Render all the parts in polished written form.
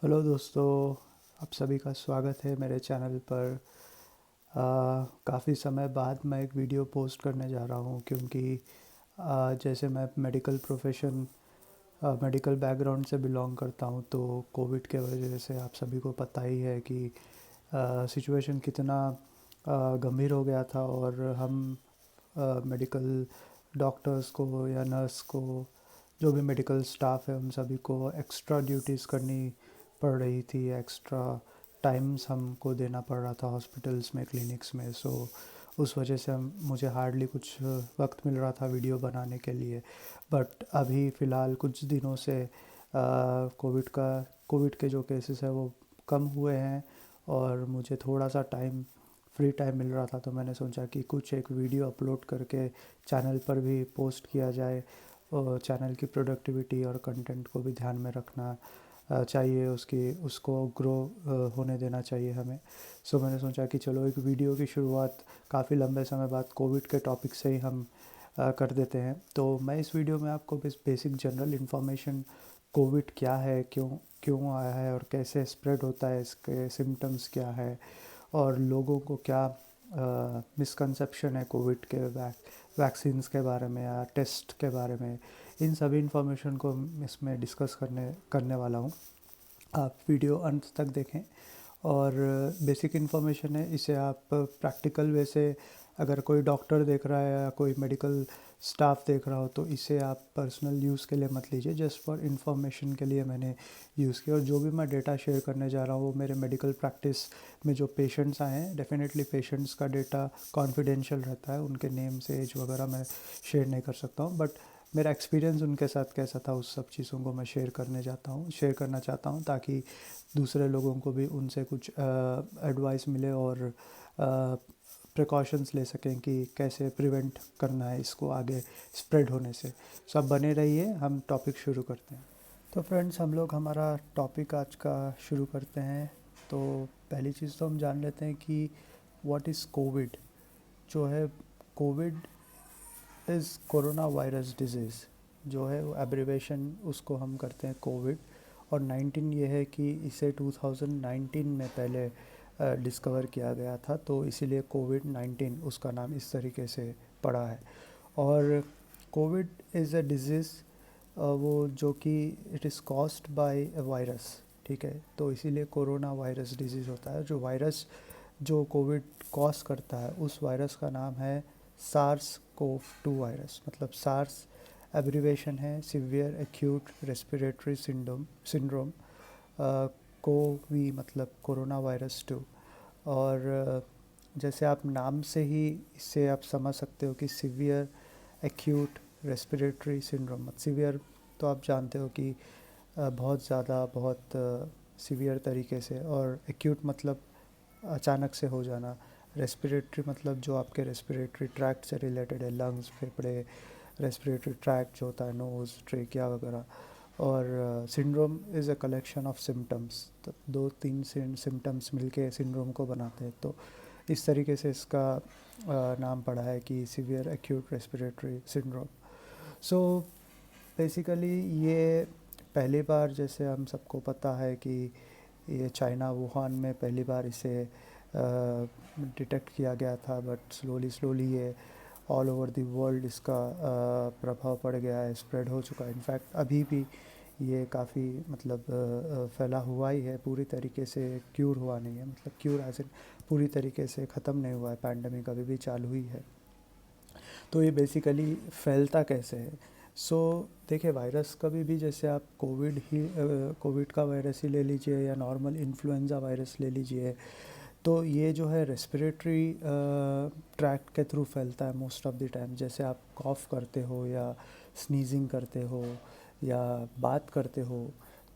Hello दोस्तों, आप सभी का स्वागत है मेरे चैनल पर। काफ़ी समय बाद मैं एक वीडियो पोस्ट करने जा रहा हूँ क्योंकि जैसे मैं मेडिकल बैकग्राउंड से बिलोंग करता हूँ, तो कोविड के वजह से आप सभी को पता ही है कि सिचुएशन कितना गंभीर हो गया था। और हम मेडिकल डॉक्टर्स को या नर्स को, जो भी मेडिकल स्टाफ है, उन सभी को एक्स्ट्रा ड्यूटीज़ करनी पड़ रही थी। एक्स्ट्रा टाइम्स हमको देना पड़ रहा था हॉस्पिटल्स में, क्लिनिक्स में। सो उस वजह से मुझे हार्डली कुछ वक्त मिल रहा था वीडियो बनाने के लिए। बट अभी फ़िलहाल कुछ दिनों से कोविड के जो केसेस हैं वो कम हुए हैं, और मुझे थोड़ा सा फ्री टाइम मिल रहा था, तो मैंने सोचा कि कुछ एक वीडियो अपलोड करके चैनल पर भी पोस्ट किया जाए। और चैनल की प्रोडक्टिविटी और कंटेंट को भी ध्यान में रखना चाहिए, उसको ग्रो होने देना चाहिए हमें। सो मैंने सोचा कि चलो एक वीडियो की शुरुआत काफ़ी लंबे समय बाद कोविड के टॉपिक से ही हम कर देते हैं। तो मैं इस वीडियो में आपको बेसिक जनरल इन्फॉर्मेशन, कोविड क्या है, क्यों क्यों आया है और कैसे स्प्रेड होता है, इसके सिम्टम्स क्या है, और लोगों को क्या मिसकंसेप्शन है कोविड के वैक्सीन्स के बारे में या टेस्ट के बारे में, इन सभी इन्फॉर्मेशन को इसमें डिस्कस करने वाला हूँ। आप वीडियो अंत तक देखें। और बेसिक इन्फॉर्मेशन है, इसे आप प्रैक्टिकल वे से, अगर कोई डॉक्टर देख रहा है या कोई मेडिकल स्टाफ देख रहा हो, तो इसे आप पर्सनल यूज़ के लिए मत लीजिए। जस्ट फॉर इन्फॉर्मेशन के लिए मैंने यूज़ किया। और जो भी मैं डेटा शेयर करने जा रहा हूँ वो मेरे मेडिकल प्रैक्टिस में जो पेशेंट्स आए हैं, डेफिनेटली पेशेंट्स का डेटा कॉन्फिडेंशियल रहता है, उनके नेम से एज वगैरह मैं शेयर नहीं कर सकता हूँ। बट मेरा एक्सपीरियंस उनके साथ कैसा था, उस सब चीज़ों को मैं शेयर करना चाहता हूँ, ताकि दूसरे लोगों को भी उनसे कुछ एडवाइस मिले और प्रिकॉशंस ले सकें कि कैसे प्रिवेंट करना है इसको आगे स्प्रेड होने से। सब बने रहिए, हम टॉपिक शुरू करते हैं। तो फ्रेंड्स, हम लोग हमारा टॉपिक आज का शुरू करते हैं। तो पहली चीज़ तो हम जान लेते हैं कि व्हाट इज़ कोविड। जो है, Covid is corona virus disease, जो है वो एब्रीवेशन उसको हम करते हैं कोविड। और 19 ये है कि इसे 2019 में पहले डिस्कवर किया गया था, तो इसीलिए कोविड 19 उसका नाम इस तरीके से पड़ा है। और कोविड इज़ अ डिजीज़, वो जो कि it is caused by a virus. ठीक है, तो इसीलिए कोरोना वायरस डिजीज़ होता है। जो वायरस जो कोविड कॉज करता है, उस वायरस का नाम है सार्स कोव 2 वायरस। मतलब सार्स एब्रीवेशन है सीवियर एक्यूट रेस्पिरेटरी सिंड्रोम। कोवी मतलब कोरोना वायरस 2। और जैसे आप नाम से ही इससे आप समझ सकते हो कि severe acute respiratory syndrome, severe तो आप जानते हो कि बहुत ज़्यादा, बहुत सीवियर तरीके से, और एक्यूट मतलब अचानक से हो जाना। रेस्पिरेटरी मतलब जो आपके रेस्पिरेटरी ट्रैक्ट से रिलेटेड है, लंग्स, फेफड़े, रेस्पिरेटरी ट्रैक्ट जो होता है, नोज़, ट्रेकिया वगैरह। और syndrome is a collection of symptoms, तो 2-3 सिम्टम्स मिलके सिंड्रोम को बनाते हैं। तो इस तरीके से इसका नाम पड़ा है कि severe acute respiratory syndrome. So basically ये पहली बार, जैसे हम सबको पता है कि ये चाइना वुहान में पहली बार इसे डिटेक्ट किया गया था। बट स्लोली स्लोली ये ऑल ओवर द वर्ल्ड इसका प्रभाव पड़ गया है, स्प्रेड हो चुका है। इनफैक्ट अभी भी ये काफ़ी मतलब फैला हुआ ही है, पूरी तरीके से क्यूर हुआ नहीं है। मतलब क्यूर एज इन पूरी तरीके से ख़त्म नहीं हुआ है, पैंडमिक अभी भी चालू ही है। तो ये बेसिकली फैलता कैसे है। सो देखिए, वायरस कभी भी, जैसे आप कोविड का वायरस ही ले लीजिए या नॉर्मल इन्फ्लुएंज़ा वायरस ले लीजिए, तो ये जो है रेस्पिरेटरी ट्रैक्ट के थ्रू फैलता है मोस्ट ऑफ द टाइम। जैसे आप कॉफ़ करते हो या स्नीजिंग करते हो या बात करते हो,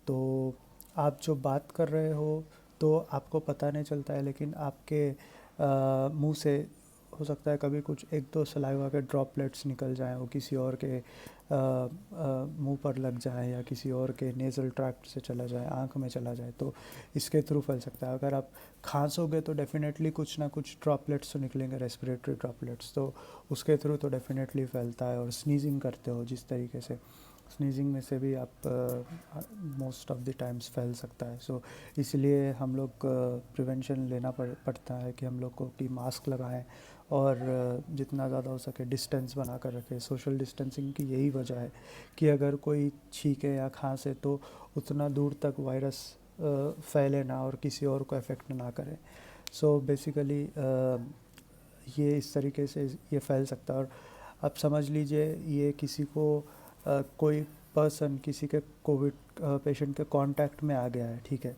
तो आप जो बात कर रहे हो तो आपको पता नहीं चलता है, लेकिन आपके मुंह से हो सकता है कभी कुछ 1-2 सलाइवा के ड्रॉपलेट्स निकल जाएं, वो किसी और के मुंह पर लग जाए या किसी और के नेज़ल ट्रैक्ट से चला जाए, आँख में चला जाए, तो इसके थ्रू फैल सकता है। अगर आप खांसोगे तो डेफिनेटली कुछ ना कुछ ड्रॉपलेट्स तो निकलेंगे, रेस्पिरेटरी ड्रॉपलेट्स, तो उसके थ्रू तो डेफिनेटली फैलता है। और स्नीजिंग करते हो जिस तरीके से, स्नीजिंग में से भी आप मोस्ट ऑफ द टाइम्स फैल सकता है। सो इसलिए हम लोग प्रिवेंशन लेना पड़ता है कि हम लोग को कि मास्क लगाएं और जितना ज़्यादा हो सके डिस्टेंस बना कर रखें। सोशल डिस्टेंसिंग की यही वजह है कि अगर कोई छींके या खांसे तो उतना दूर तक वायरस फैले ना और किसी और को अफेक्ट ना करे। सो बेसिकली ये इस तरीके से ये फैल सकता है। और अब समझ लीजिए ये किसी को कोई पर्सन किसी के कोविड पेशेंट के कांटेक्ट में आ गया है, ठीक है,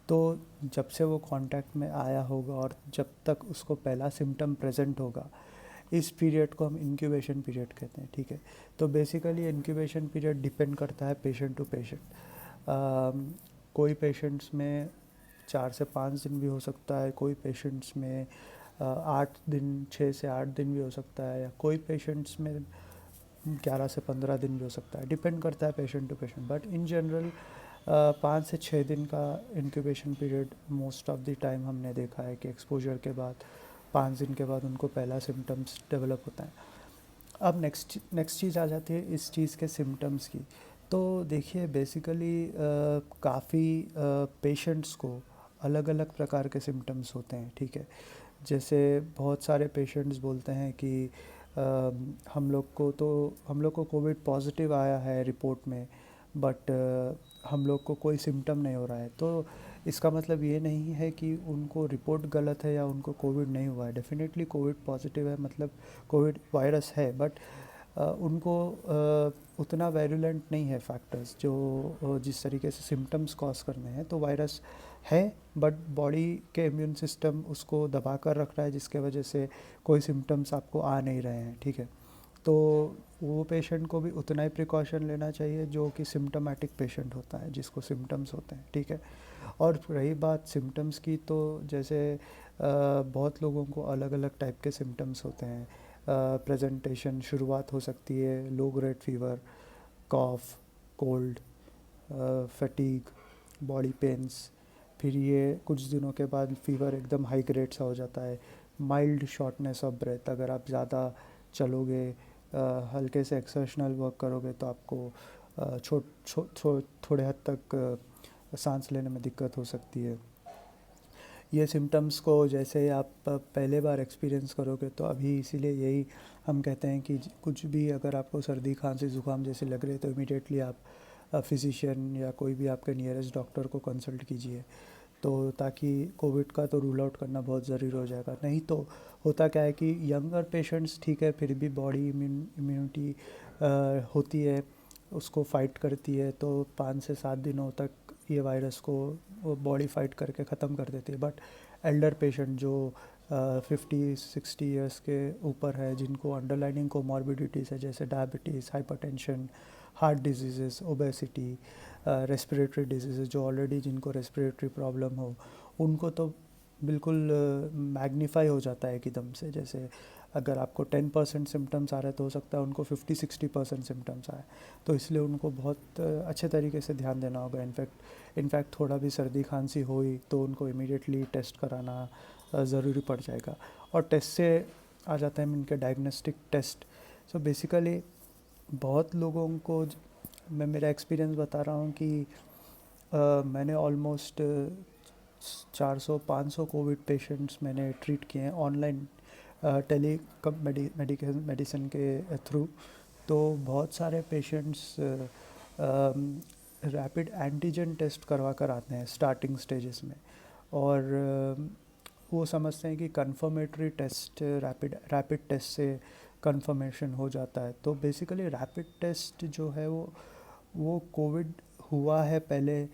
तो जब से वो कांटेक्ट में आया होगा और जब तक उसको पहला सिम्टम प्रेजेंट होगा, इस पीरियड को हम इंक्यूबेशन पीरियड कहते हैं, ठीक है। तो बेसिकली इंक्यूबेशन पीरियड डिपेंड करता है पेशेंट टू पेशेंट। कोई पेशेंट्स में 4 से 5 दिन भी हो सकता है, कोई पेशेंट्स में 8 दिन 6 से 8 दिन भी हो सकता है, या कोई पेशेंट्स में 11 से 15 दिन भी हो सकता है। डिपेंड करता है patient to patient, but in general 5 से 6 दिन का incubation period most of the time हमने देखा है कि एक्सपोजर के बाद 5 दिन के बाद उनको पहला सिम्टम्स डेवलप होता है। अब नेक्स्ट चीज़ आ जाती है इस चीज़ के सिम्टम्स की। तो देखिए बेसिकली काफ़ी पेशेंट्स को अलग अलग प्रकार के सिम्टम्स होते हैं, ठीक है। जैसे बहुत सारे पेशेंट्स बोलते हैं कि हम लोग को कोविड पॉजिटिव आया है रिपोर्ट में, बट हम लोग को कोई सिम्टम नहीं हो रहा है। तो इसका मतलब ये नहीं है कि उनको रिपोर्ट गलत है या उनको कोविड नहीं हुआ है। डेफिनेटली कोविड पॉजिटिव है, मतलब कोविड वायरस है, बट उनको उतना वैरुलेंट नहीं है फैक्टर्स जो जिस तरीके से सिम्टम्स कॉज करने हैं। तो वायरस है, बट बॉडी के इम्यून सिस्टम उसको दबा कर रख रहा है, जिसके वजह से कोई सिम्टम्स आपको आ नहीं रहे हैं, ठीक है। तो वो पेशेंट को भी उतना ही प्रिकॉशन लेना चाहिए जो कि सिम्टोमेटिक पेशेंट होता है, जिसको सिम्टम्स होते हैं, ठीक है। और रही बात सिम्टम्स की, तो जैसे बहुत लोगों को अलग अलग टाइप के सिम्टम्स होते हैं। प्रेजेंटेशन शुरुआत हो सकती है लो ग्रेड फीवर, कॉफ, कोल्ड, फटीग, बॉडी पेन्स। फिर ये कुछ दिनों के बाद फीवर एकदम हाई ग्रेड सा हो जाता है। माइल्ड शॉर्टनेस ऑफ ब्रेथ, अगर आप ज़्यादा चलोगे, हल्के से एक्सर्शनल वर्क करोगे तो आपको थोड़े हद तक सांस लेने में दिक्कत हो सकती है। ये सिम्टम्स को जैसे आप पहले बार एक्सपीरियंस करोगे तो अभी इसीलिए यही हम कहते हैं कि कुछ भी अगर आपको सर्दी खांसी ज़ुकाम जैसे लग रहे तो इमीडिएटली आप फिजिशियन या कोई भी आपके नियरेस्ट डॉक्टर को कंसल्ट कीजिए, तो ताकि कोविड का तो रूल आउट करना बहुत ज़रूरी हो जाएगा। नहीं तो होता क्या है कि यंगर पेशेंट्स ठीक है, फिर भी बॉडी इम्यूनिटी होती है, उसको फाइट करती है, तो 5 से 7 दिनों तक ये वायरस को बॉडी फाइट करके ख़त्म कर देती है। बट एल्डर पेशेंट जो 50-60 ईयर्स के ऊपर है, जिनको अंडरलाइनिंग कोमॉर्बिडिटीज़ है जैसे diabetes, hypertension, heart disease, obesity, respiratory disease, जो ऑलरेडी जिनको रेस्पिरेटरी प्रॉब्लम हो, उनको तो बिल्कुल मैग्नीफाई हो जाता है एकदम से। जैसे अगर आपको 10% सिम्टम्स आ रहे हैं तो हो सकता है उनको 50-60% सिम्टम्स आए। तो इसलिए उनको बहुत अच्छे तरीके से ध्यान देना होगा। इनफैक्ट थोड़ा भी सर्दी खांसी हुई तो उनको इमीडिएटली टेस्ट कराना ज़रूरी पड़ जाएगा। और टेस्ट से आ जाता है इनके डायग्नोस्टिक टेस्ट। सो बेसिकली बहुत लोगों को मैं मेरा एक्सपीरियंस बता रहा हूँ कि मैंने ऑलमोस्ट 400-500 कोविड पेशेंट्स मैंने ट्रीट किए हैं ऑनलाइन टेली मेडिसिन के थ्रू। तो बहुत सारे पेशेंट्स रैपिड एंटीजन टेस्ट करवा कर आते हैं स्टार्टिंग स्टेजेस में, और वो समझते हैं कि कंफर्मेटरी टेस्ट रैपिड टेस्ट से कंफर्मेशन हो जाता है। तो बेसिकली रैपिड टेस्ट जो है वो कोविड हुआ है पहले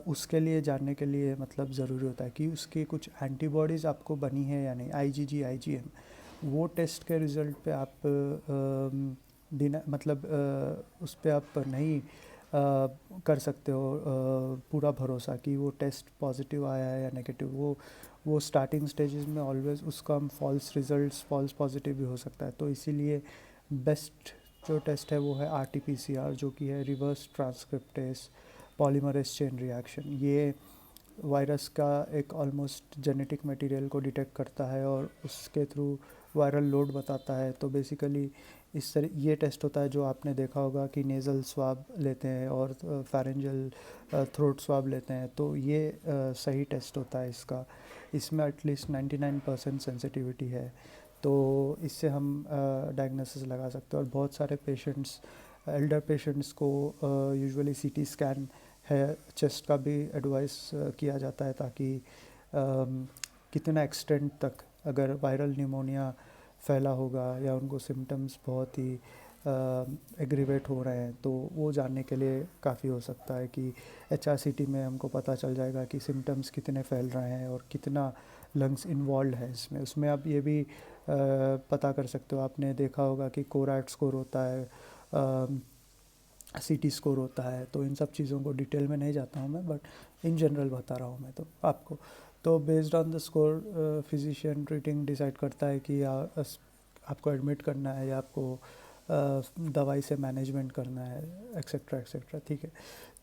उसके लिए जानने के लिए मतलब ज़रूरी होता है कि उसकी कुछ एंटीबॉडीज़ आपको बनी है या नहीं, आईजीजी आईजीएम। वो टेस्ट के रिज़ल्ट पे आप उस पर आप नहीं कर सकते हो पूरा भरोसा कि वो टेस्ट पॉजिटिव आया है या नेगेटिव। वो स्टार्टिंग स्टेजेस में ऑलवेज़ उसका हम फॉल्स पॉजिटिव भी हो सकता है। तो इसीलिए बेस्ट जो टेस्ट है वो है RT-PCR, जो कि है reverse transcriptase polymerase chain reaction. ये वायरस का एक ऑलमोस्ट जेनेटिक मटेरियल को डिटेक्ट करता है और उसके थ्रू वायरल लोड बताता है। तो बेसिकली इस तरह ये टेस्ट होता है जो आपने देखा होगा कि नेज़ल स्वाब लेते हैं और फेरेंजियल थ्रोट स्वाब लेते हैं, तो ये सही टेस्ट होता है इसका। इसमें एटलीस्ट 99% सेंसिटिविटी है, तो इससे हम डायग्नोसिस लगा सकते हैं। और बहुत सारे पेशेंट्स, एल्डर पेशेंट्स को यूजुअली सीटी स्कैन है चेस्ट का भी एडवाइस किया जाता है, ताकि कितना एक्सटेंट तक अगर वायरल न्यूमोनिया फैला होगा या उनको सिम्टम्स बहुत ही एग्रीवेट हो रहे हैं, तो वो जानने के लिए काफ़ी हो सकता है कि HRCT में हमको पता चल जाएगा कि सिम्टम्स कितने फैल रहे हैं और कितना लंग्स इन्वॉल्व है इसमें। उसमें आप ये भी पता कर सकते हो, आपने देखा होगा कि कोरैट स्कोर होता है, CT स्कोर होता है, तो इन सब चीज़ों को डिटेल में नहीं जाता हूँ मैं, बट इन जनरल बता रहा हूँ मैं तो आपको। तो based on the score physician treating decide करता है कि आपको एडमिट करना है या आपको दवाई से मैनेजमेंट करना है, एक्सेट्रा एक्सेट्रा, ठीक है।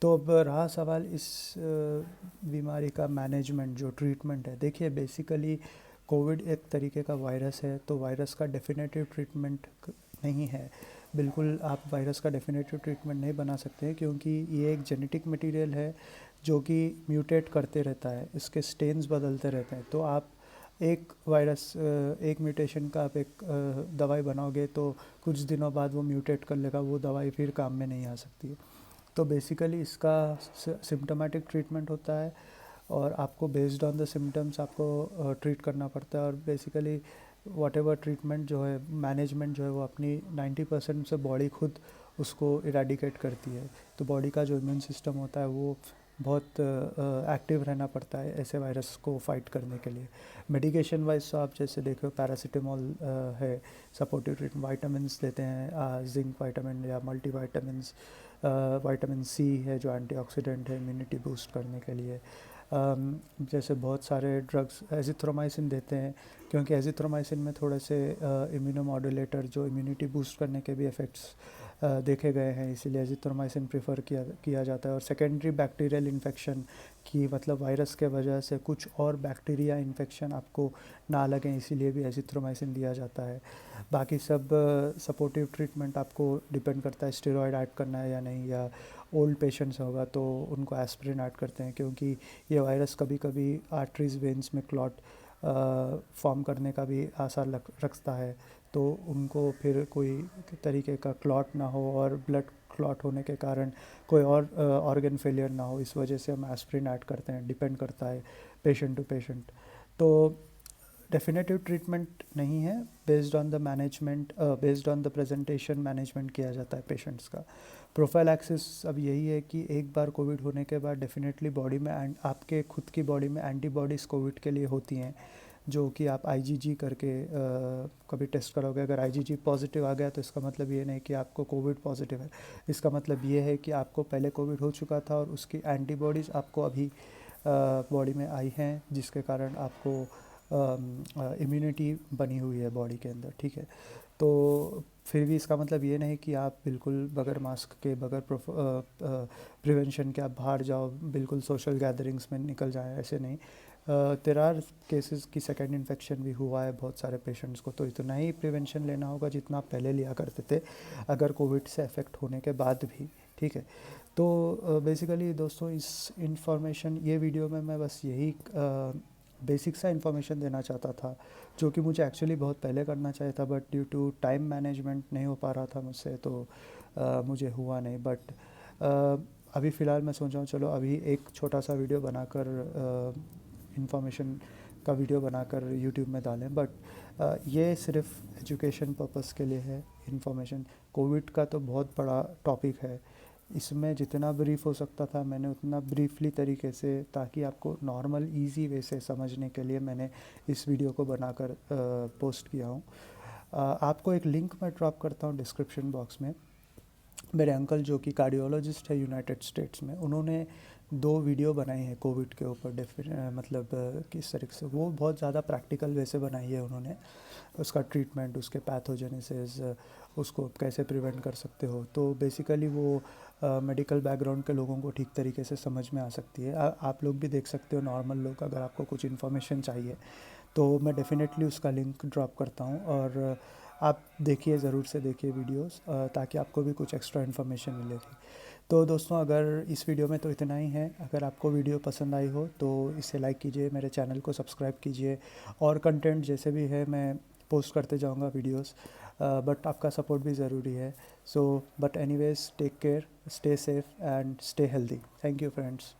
तो अब रहा सवाल इस बीमारी का मैनेजमेंट, जो ट्रीटमेंट है। देखिए बेसिकली कोविड एक तरीके का वायरस है, तो वायरस का डेफिनेटिव ट्रीटमेंट नहीं है। बिल्कुल आप वायरस का डेफिनेटिव ट्रीटमेंट नहीं बना सकते हैं, क्योंकि ये एक जेनेटिक मटेरियल है जो कि म्यूटेट करते रहता है, इसके स्टेन्स बदलते रहते हैं। तो आप एक वायरस, एक म्यूटेशन का आप एक दवाई बनाओगे तो कुछ दिनों बाद वो म्यूटेट कर लेगा, वो दवाई फिर काम में नहीं आ सकती है। तो बेसिकली इसका सिम्टोमेटिक ट्रीटमेंट होता है, और आपको बेस्ड ऑन द सिम्टम्स आपको ट्रीट करना पड़ता है। और बेसिकली वॉट एवर ट्रीटमेंट जो है, मैनेजमेंट जो है, वो अपनी 90% से बॉडी खुद उसको इरेडिकेट करती है। तो बॉडी का जो इम्यून सिस्टम होता है वो बहुत एक्टिव रहना पड़ता है ऐसे वायरस को फाइट करने के लिए। मेडिकेशन वाइज तो आप जैसे देखो पैरासीटामोल है, सपोर्टिव ट्रीटमेंट, वाइटामिन लेते हैं, जिंक वाइटामिन या मल्टीवाइटामिन्स, विटामिन C है जो एंटीऑक्सीडेंट है, इम्यूनिटी बूस्ट करने के लिए। जैसे बहुत सारे ड्रग्स, एजिथ्रोमाइसिन देते हैं, क्योंकि एजिथ्रोमाइसिन में थोड़े से इम्यूनोमॉड्यूलेटर जो इम्यूनिटी बूस्ट करने के भी इफ़ेक्ट्स देखे गए हैं, इसीलिए एजिथ्रोमाइसिन प्रेफर किया जाता है। और सेकेंडरी बैक्टीरियल इन्फेक्शन की, मतलब वायरस के वजह से कुछ और बैक्टीरिया इन्फेक्शन आपको ना लगें, इसीलिए भी एजिथ्रोमाइसिन दिया जाता है। बाकी सब सपोर्टिव ट्रीटमेंट आपको डिपेंड करता है, स्टेरॉयड ऐड करना है या नहीं, या ओल्ड पेशेंट्स होगा तो उनको एस्पिरिन ऐड करते हैं, क्योंकि ये वायरस कभी कभी आर्टरीज वेंस में क्लॉट फॉर्म करने का भी आसार रखता है। तो उनको फिर कोई तरीके का क्लॉट ना हो और ब्लड क्लॉट होने के कारण कोई और ऑर्गन फेलियर ना हो, इस वजह से हम एस्पिरिन ऐड करते हैं। डिपेंड करता है पेशेंट टू पेशेंट। तो डेफिनेटिव ट्रीटमेंट नहीं है, based on the management, based on the presentation management किया जाता है पेशेंट्स का। प्रोफाइलैक्सिस अब यही है कि एक बार कोविड होने के बाद डेफिनेटली बॉडी में आपके खुद की बॉडी में एंटीबॉडीज़ कोविड के लिए होती हैं, जो कि आप IgG करके कभी टेस्ट करोगे। अगर IgG पॉजिटिव आ गया तो इसका मतलब ये नहीं कि आपको कोविड पॉजिटिव है, इसका मतलब ये है कि आपको पहले कोविड हो चुका था और उसकी एंटीबॉडीज़ आपको अभी बॉडी में आई हैं, जिसके कारण आपको इम्यूनिटी बनी हुई है बॉडी के अंदर, ठीक है। तो फिर भी इसका मतलब ये नहीं कि आप बिल्कुल बगैर मास्क के, बगैर प्रिवेंशन के आप बाहर जाओ, बिल्कुल सोशल गैदरिंग्स में निकल जाएं, ऐसे नहीं। देयर आर केसेस की सेकेंड इन्फेक्शन भी हुआ है बहुत सारे पेशेंट्स को, तो इतना ही प्रिवेंशन लेना होगा जितना आप पहले लिया करते थे अगर कोविड से अफेक्ट होने के बाद भी, ठीक है। तो बेसिकली दोस्तों इस इंफॉर्मेशन, ये वीडियो में मैं बस यही बेसिक सा इन्फॉर्मेशन देना चाहता था, जो कि मुझे एक्चुअली बहुत पहले करना चाहिए था, but due to time management नहीं हो पा रहा था मुझसे, तो मुझे हुआ नहीं। बट अभी फ़िलहाल मैं सोच रहा हूँ चलो अभी एक छोटा सा वीडियो बनाकर, इन्फॉर्मेशन का वीडियो बनाकर यूट्यूब में डालें। बट ये सिर्फ एजुकेशन पर्पस के लिए है इन्फॉर्मेशन। कोविड का तो बहुत बड़ा टॉपिक है, इसमें जितना ब्रीफ हो सकता था मैंने उतना ब्रीफली तरीके से, ताकि आपको नॉर्मल इजी वे से समझने के लिए मैंने इस वीडियो को बनाकर पोस्ट किया हूँ। आपको एक लिंक मैं ड्रॉप करता हूँ डिस्क्रिप्शन बॉक्स में। मेरे अंकल जो कि कार्डियोलॉजिस्ट है यूनाइटेड स्टेट्स में, उन्होंने 2 वीडियो बनाई है कोविड के ऊपर, मतलब किस तरीके से, वो बहुत ज़्यादा प्रैक्टिकल वे से बनाई है उन्होंने, उसका ट्रीटमेंट, उसके पैथोजेनेसिस, उसको कैसे प्रिवेंट कर सकते हो। तो बेसिकली वो मेडिकल बैकग्राउंड के लोगों को ठीक तरीके से समझ में आ सकती है। आप लोग भी देख सकते हो, नॉर्मल लोग, अगर आपको कुछ इन्फॉर्मेशन चाहिए तो मैं डेफिनेटली उसका लिंक ड्रॉप करता हूँ। और आप देखिए, ज़रूर से देखिए वीडियोस, ताकि आपको भी कुछ एक्स्ट्रा इन्फॉर्मेशन मिलेगी। तो दोस्तों, अगर इस वीडियो में तो इतना ही है। अगर आपको वीडियो पसंद आई हो तो इसे लाइक कीजिए, मेरे चैनल को सब्सक्राइब कीजिए, और कंटेंट जैसे भी है मैं पोस्ट करते जाऊंगा वीडियोस, बट आपका सपोर्ट भी ज़रूरी है। So but anyways, take care, stay safe and stay healthy. Thank you friends.